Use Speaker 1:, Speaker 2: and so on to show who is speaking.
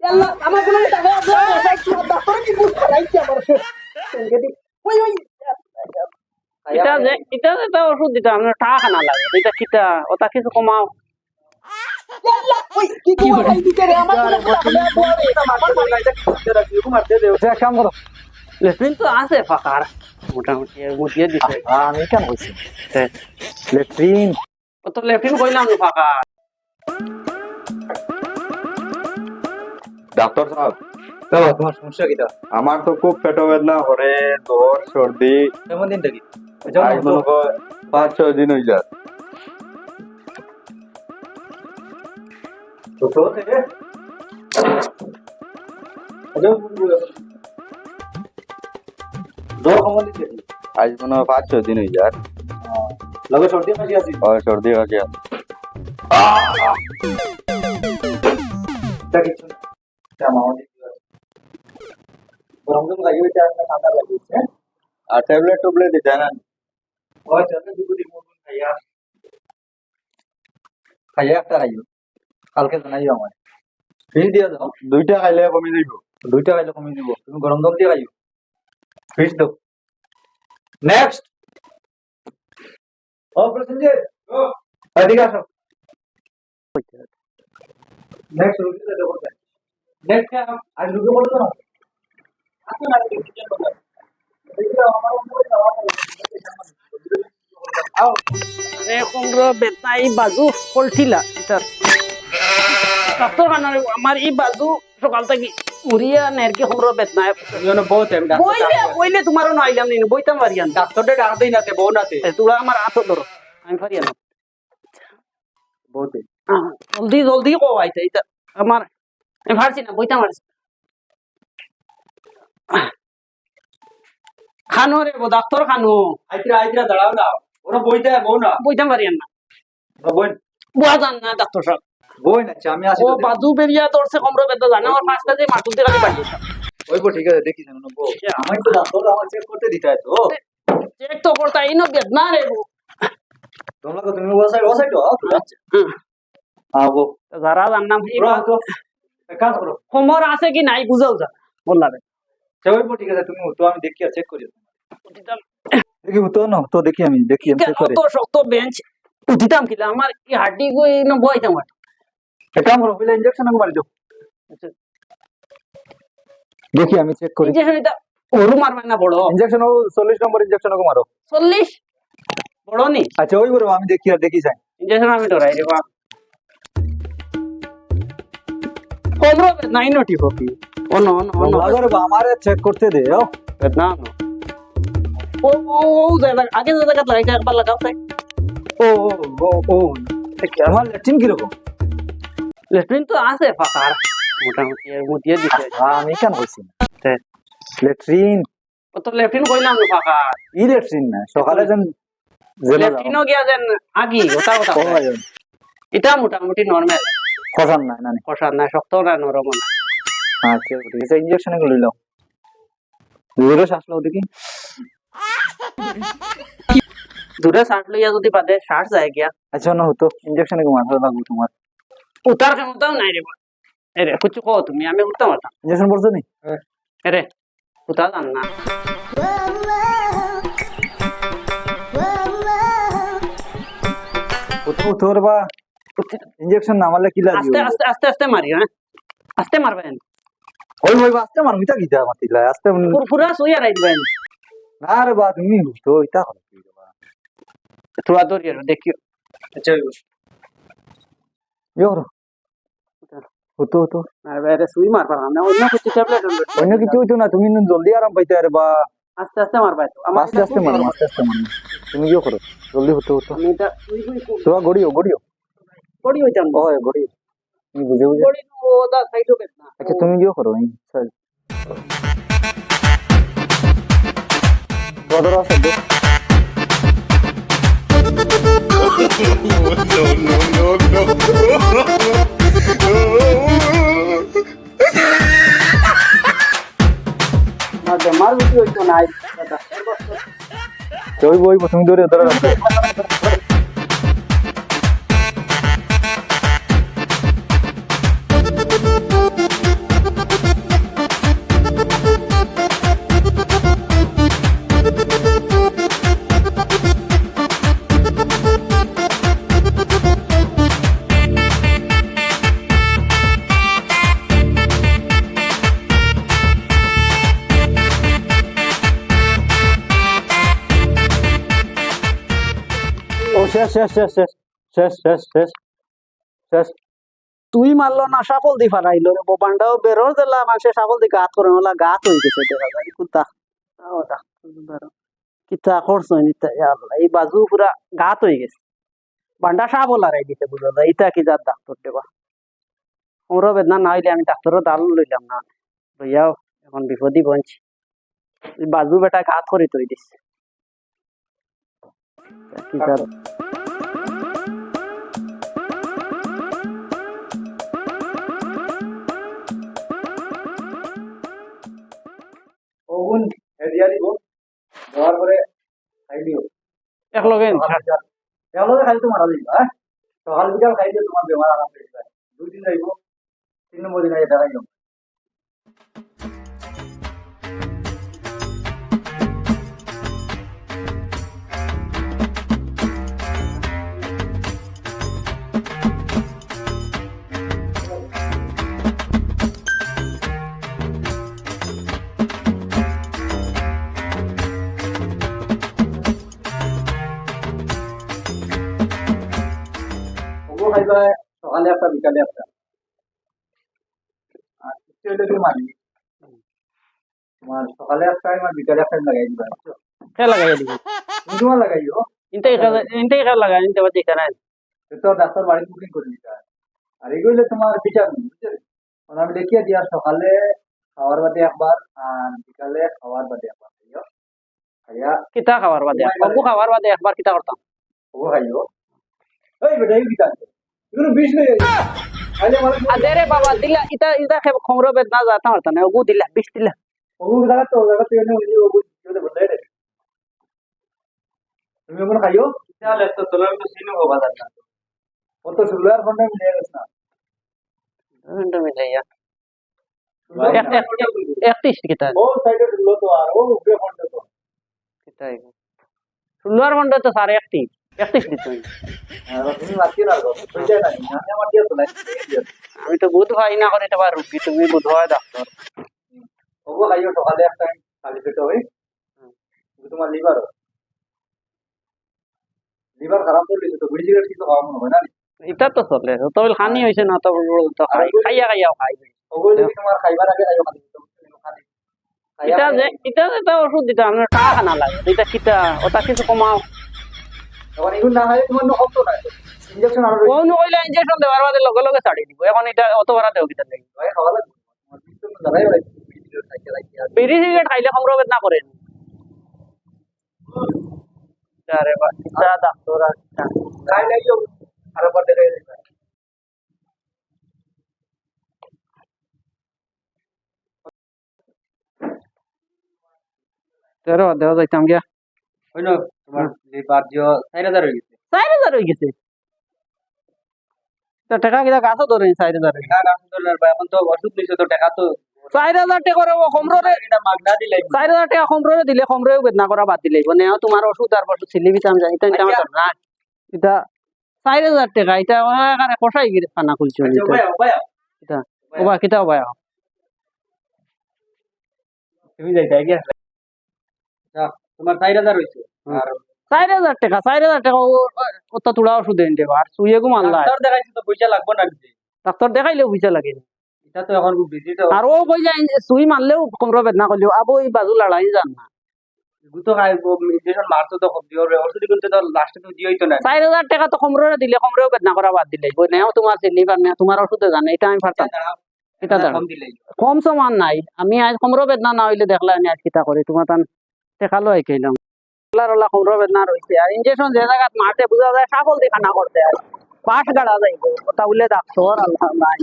Speaker 1: আল্লাহ আমার কোনো টাকা আছে ডাক্তার কি বুঝ খাইছে আমার ওই ওই
Speaker 2: এটা এটা ওষুধ দিতে আমরা টাকা না লাগে এটা কিটা ওটা কিছু কমাও
Speaker 1: আল্লাহ ওই কি খাই দিতে রে আমার কোনো টাকা
Speaker 3: কাম করো
Speaker 2: লেট্রিন তো আছে ফাঁকার মোটামুটি মুটিয়ে দিছে
Speaker 3: আমি কেন কইছি লেট্রিন
Speaker 2: ও তো লেট্রিন কইলাম না ফাঁকা
Speaker 4: ডাক্তার সাহেব
Speaker 3: তোমার সমস্যা কিটা
Speaker 4: আমার তো খুব পেট বেদনা করে জ্বর সর্দি
Speaker 3: কেমন দিন থাকি
Speaker 4: আজ মনে কর 5-6 দিন হয়ে যায়
Speaker 3: ছোট থেকে জ্বর কেমন দিন থাকি
Speaker 4: আজ মনে হয় 5-6 দিন হয়ে যায়
Speaker 3: লগে সর্দি কাশি আছে
Speaker 4: আর সর্দি আছে
Speaker 3: তা কিছু না আমাদের গরম গরম লাগিয়েছে আর ঠান্ডা লাগিয়েছে
Speaker 4: আর ট্যাবলেট টুবলেট দিতে না
Speaker 3: ওই ট্যাবলেট দুটো দিন মতন খাইয়া একটা খাইও কালকে জানাইও আমার ফ্রিজ দিয়ে দাও
Speaker 4: দুইটা খাইলে কমে যাইব
Speaker 3: দুইটা খাইলে কমিয়ে দিব তুমি গরম জল দিয়ে খাইও ফ্রিজ দাও নেক্সট অপারেশন যে এদিকে আসো নেক্সট রুগীকে দেখো নেক্সট আজ রুগী বলতো না আপনি না দেখি কথা
Speaker 2: আও রে কোমর বেদনা এই বাজু পলটিলা এটা ডাক্তার কানা আমার এই বাজু সকাল থেকে উড়িয়া নেরকে কোমর বেদনা
Speaker 3: ইওনো বহুত টাইম
Speaker 2: বইলে তোমারও না আইলাম নি বইতাম পারিয়ান
Speaker 3: ডাক্তারটা ডাক দেই নাতে বউ নাতে
Speaker 2: তোরা আমার হাত ধরো আমি পারিয়ান
Speaker 3: বহুত
Speaker 2: জলদি জলদি কো আইতে এটা আমার আমি পারছি না বইতাম পারছি খানো রে ডাক্তার খানো
Speaker 3: আইতরা দাঁড়াও না ওরা বইতে বউ না
Speaker 2: বইতাম পারিয়ান না
Speaker 3: বই
Speaker 2: বুয়া জান না ডাক্তার সাহেব
Speaker 3: বই না আমি আসি
Speaker 2: ও বাজু বেরিয়া তোরছে কোমর বেদনা জানা আমার পাঁচটা যে মাটুতে খালি বাড়ি
Speaker 3: ওইবো ঠিক আছে দেখি জানো বউ আমি তো ডাক্তার আমার চেক করতে দিতে হয় তো
Speaker 2: চেক তো করতে ইনো বেদনা রে
Speaker 3: তোমরা তো তুমি ওসাই তো আচ্ছা বউ
Speaker 2: যারা জানলাম
Speaker 3: ওরা তো এক কাজ করো
Speaker 2: কোমর আছে কি নাই বুঝাও যা বললা রে
Speaker 3: ওইবো ঠিক আছে তুমি তো আমি দেখি চেক করি দেখি তো না তো দেখি আমি চেক করি
Speaker 2: তো শক্ত বেঞ্চ উঠিতাম কিলা আমার এই হাড্ডি গই ন বইতাম
Speaker 3: এটা আমার হইলে ইনজেকশন মারি দাও দেখি আমি চেক করি
Speaker 2: ইনজেকশন এটা ওরু মারবে না বড়
Speaker 3: ইনজেকশন 40 নম্বর ইনজেকশন মারো
Speaker 2: 40 বড় নি
Speaker 3: আচ্ছা ওই বড় আমি দেখি আর দেখি যাই
Speaker 2: ইনজেকশন আমি ধরাই রে বাপ কোমর নাই নটি ফকি অন অন অন
Speaker 3: লাগরে আমারে চেক করতে দে
Speaker 2: না না ও ও জায়গা আগে জায়গা লাগাইতে একবার লাগাও তাই
Speaker 3: ও ও ও আমার ল্যাট্রিন কি রকম
Speaker 2: লেট্রিন তো আছে ফাঁকার মোটামুটি মুটিয়ে দিছে
Speaker 3: আমি কেন কইছি ল্যাট্রিন
Speaker 2: ও তো লেট্রিন কইলাম না ফাঁকা
Speaker 3: ই ল্যাট্রিন না সকালে যেন
Speaker 2: লেট্রিনও গিয়া যেন আগি ওটা ওটা এটা মোটামুটি নরমাল
Speaker 3: খসান না না
Speaker 2: কষা না শক্ত না নরম না
Speaker 3: আচ্ছা ঠিক আছে ইনজেকশন গুলো লইলাম দূরে শ্বাস লও দেখি
Speaker 2: দূরে শ্বাস লইয়া যদি পাতে শ্বাস যায় গিয়া
Speaker 3: আচ্ছা না হতো ইনজেকশন কি মাথা লাগবে তোমার
Speaker 2: উতার ক্ষমতাও নাই রে এরে কিছু কো তুমি আমি উঠতাম না
Speaker 3: ইনজেকশন পড়ছো নি
Speaker 2: এরে উতা জান না
Speaker 3: তোর বা ইনজেকশন না মারলে কি লাগবে
Speaker 2: আস্তে আস্তে আস্তে আস্তে মারি হ্যাঁ আস্তে মারবেন
Speaker 3: ওই ওই আস্তে মার মিটা গিতা মাতিলা আস্তে
Speaker 2: পুরা সুইয়া রাই দিবেন
Speaker 3: না রে বা তুমি তো ইতা হল
Speaker 2: থোড়া দূর দেখিও
Speaker 3: আচ্ছা ইয়োর হতো হতো
Speaker 2: আর বাইরে সুই মারবা না অন্য কিছু ট্যাবলেট
Speaker 3: অন্য কিছু হইতো না তুমি জলদি আরাম পাইতে আরে বা
Speaker 2: আস্তে আস্তে মারবা তো আমার
Speaker 3: আস্তে আস্তে মারো আস্তে আস্তে মারো তুমি কি করো জলদি হতো হতো
Speaker 2: আমি এটা সুই সুই
Speaker 3: তো গড়িও
Speaker 2: বডি হইতাম
Speaker 3: ওই গড়িও তুমি বুঝে বুঝে
Speaker 2: বডি ও দা সাইড হবে না
Speaker 3: আচ্ছা তুমি কি করো এই চল বদর আছে দে
Speaker 2: না বেমার হইতো হইতো না দাদা
Speaker 3: ওই বই তুমি ধরে ধরে
Speaker 4: শেষ শেষ শেষ শেষ শেষ শেষ শেষ শেষ
Speaker 2: তুই মারলো না সাফল দি ফারাইলো রে বোবান্ডাও বেরোর দিলা মানুষে সাফল দি গাত করে ওলা গাত হয়ে গেছে দেখা যায় কুত্তা ওটা কিতা করছ নিতা এই বাজু পুরা গাত হয়ে গেছে বান্ডা সাফল আর দিতে বুঝলো না এটা কি যার ডাক্তার দেবা ওর বেদনা না হইলে আমি ডাক্তারও দাল লইলাম না লইয়াও এখন বিপদই বঞ্চি বাজু বেটা গাত করে তৈরি দিচ্ছে কি যার
Speaker 3: ওগুন এরিয়া দিব দেওয়ার পরে খাইলিও
Speaker 2: এক লগে
Speaker 3: এগুলো খাইলে তো মারা যাইব হ্যাঁ সকাল বিকাল খাইলে তোমার বেমার আরাম হয়ে যায় 2 দিন যাইব 3 নম্বর দিন আগে দেখাইলাম ওগুলো খাইবা সকালে একটা বিকালে একটা আর কিছু হলে তুমি মানি তোমার সকালে একটা আর বিকালে একটা লাগাই দিবা বুঝছো
Speaker 2: কে লাগাই দিব
Speaker 3: তুমি তোমার লাগাইও
Speaker 2: ইনতে লাগাই ইনতে বাজে কেন
Speaker 3: তো ডাক্তার বাড়ি বুকিং করে দিতে হয় আর এগুলো তোমার ভিটামিন বুঝছো মানে আমি দেখিয়ে দিই আর সকালে খাওয়ার বাদে একবার আর বিকালে খাওয়ার বাদে একবার খাইও খাইয়া
Speaker 2: কিতা খাবার বাদে অগু খাবার বাদে একবার কিতা করতাম
Speaker 3: ওগো খাইও এই বেটা এই ভিটামিন এগুলো বিষ নেই খাইলে মানে
Speaker 2: আদে রে বাবা দিলা ইতা ইতা খমরো বেদনা যাতা মারতা না অগু দিলা বিষ দিলা
Speaker 3: ওগো জায়গা তো এনে ওগো যেতে বললে রে তুমি ওগুলো খাইও তাহলে তো তোলা তো সিনো বাবা দাদা ও তো সুলার ফন্ডে মিলে গেছে না
Speaker 2: ঘন্টা মিলাইয়া একত্রিশ কিতা
Speaker 3: ও সাইডে লো তো আর ও উপরে ফন্ডে তো
Speaker 2: কিতা ষোলোর ঘন্টা তো সাড়ে একত্রিশ দিত
Speaker 3: আর তুমি বাকি না গো বুঝাই না আমি আমার দিয়ে তো লাইন
Speaker 2: আমি তো বুধ হয় না করে তোমার রুগী তুমি বুধ হয় ডাক্তার
Speaker 3: ওগো খাইও সকালে একটা খালি পেট হয় তোমার লিভার খারাপ করলে তো বিড়ি সিগারেট কিন্তু খাওয়া মনে হয় না
Speaker 2: এটা তো চলে তো খানি হয়েছে না তো তো খাইয়া খাইয়া খাই
Speaker 3: ওগো যদি তোমার খাইবার আগে খাইও খালি খালি
Speaker 2: এটা যে এটা ওষুধ দিতে আমরা টাকা না লাগে এটা কিতা ওটা কিছু কমাও
Speaker 3: তখন এগুলো না হয় তোমার নকল তো না ইনজেকশন আরো
Speaker 2: কোন কইলা ইনজেকশন দেওয়ার বাদে লগে লগে ছাড়ি দিব এখন এটা অত বড় দেও কিতা লাগি
Speaker 3: ভাই খাওয়া লাগবে আমার সিস্টেম দাঁড়াই ভাই ভিডিও থাকে আর
Speaker 2: বিড়ি সিগারেট খাইলে খমরো বেদনা করে আরে বা কিতা ডাক্তার
Speaker 3: খাই লাগিও আরো পর দেখে
Speaker 2: তেরো দেওয়া যাইতাম গিয়া
Speaker 3: হইলো তোমার লিভার জিও 4000 হয়ে গেছে
Speaker 2: 4000 হয়ে গেছে তো টাকা কিটা গাছও ধরে 4000
Speaker 3: টাকা গাছ ডলার ভাই এখন তো ওষুধ নিছে তো টাকা তো
Speaker 2: 4000 টাকা করে খমররে
Speaker 3: এটা মাগনা দিলাই
Speaker 2: 4000 টাকা খমররে দিলে খমররে বেদনা করা বাদ দিলে মানে তোমার ওষুধ আর ওষুধ ছিলি বিতাম যাই এটা আমার না এটা 4000 টাকা এটা ওখানে কষাই গিয়ে খানা খুলছে
Speaker 3: ভাই ভাই
Speaker 2: এটা ওবা কিটা ওবা
Speaker 3: তুমি যাই তাই গিয়া তোমার 4000 হইছে আর
Speaker 2: 4000 টাকা 4000 টাকা ওটা তুলা ওষুধ দেন দেবা আর সুইয়ে গো মানলা
Speaker 3: ডাক্তার দেখাইছে তো পয়সা লাগবে না দিতে
Speaker 2: ডাক্তার দেখাইলে পয়সা লাগে
Speaker 3: এটা তো এখন বিজি তো
Speaker 2: আর ও কই যায় সুই মারলেও কমর বেদনা করলেও আবো এই বাজু লড়াই জান না
Speaker 3: গুতো খাই ইনজেকশন মারতো তো দিও রে ওষুধ কিন্তু তো লাস্টে তো দিওই তো না
Speaker 2: 4000 টাকা তো কমরে দিলে কমরেও বেদনা করা বাদ দিলে বই নেও তোমার লিভার নেও তোমার ওষুধে জানে এটা আমি পারতাম এটা দাঁড়া
Speaker 3: কম দিলাই
Speaker 2: কম সমান নাই আমি আজ কমর বেদনা না হইলে দেখলা আমি আজ কিতা করি তোমার তান দেখালো আই কইলাম ওলা কমর বেদনা রইছে আর ইনজেকশন যে জায়গা মারতে বুঝা যায় ছাগল দেখা না করতে আর পাশ গাড়া যাইব ওটা উলে ডাক্তার আল্লাহ নাই